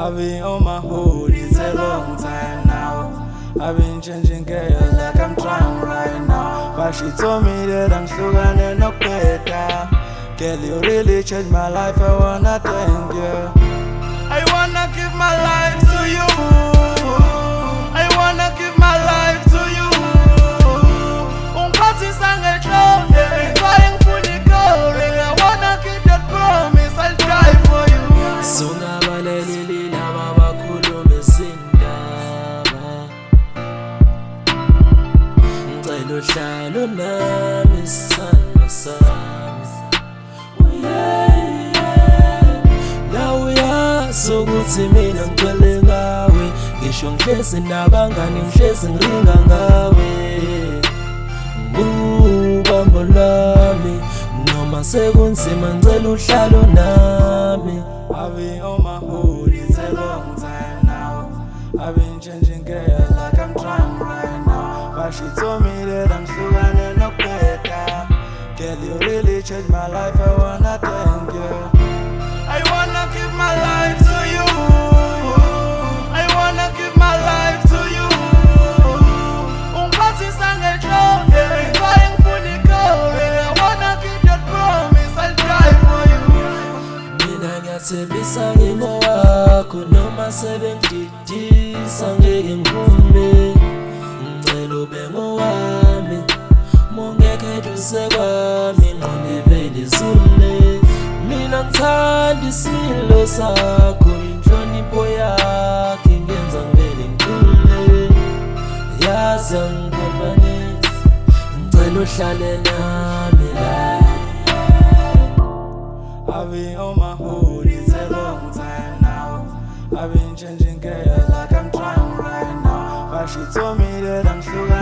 I've been on my hood, it's a long time now. I've been changing girls like I'm trying right now. But she told me that I'm sugar and no better. Girl, you really changed my life, I wanna thank you. I wanna give my life to you. I wanna give my life to you. Umphathi sangejone, trying for the glory. I wanna keep that promise, I'll die for you. Sungabaleleli laba bakhulume izindaba. Ngicela uhlalo nami isandla sami. Sokuthi mina ngicwele ngawe, ngisho ngihlezi nabangani ngihlezi ngiringa ngawe. Ubambo lami noma sekunzima ngicela uhlalo nami. I've been on my hood, it's a long time now. I've been changing girls like I'm trying right now. But she told me that I'm sugar and no better. Girl, you really changed my life, I wanna thank you. I wanna give my life to you. I wanna give my life to you. Umphathi sangejone, trying for the glory. I wanna keep that promise, I'll die for you. Mina ngiyathembisa ngingowakho noma sebengididisa ngeke ngiphume. Ngicela ube ngowami, mungekho eduze kwami, ngqondebele izule. Mina ngithanda isimilo sakho, inhlonipho yakho ingenza ngivele ngikhule. Yazi angiphambanisi, ngicela uhlale nami la. I've been on my hood, it's a long time now. I've been changing girls like I'm trying right now. But she told me that I'm sugar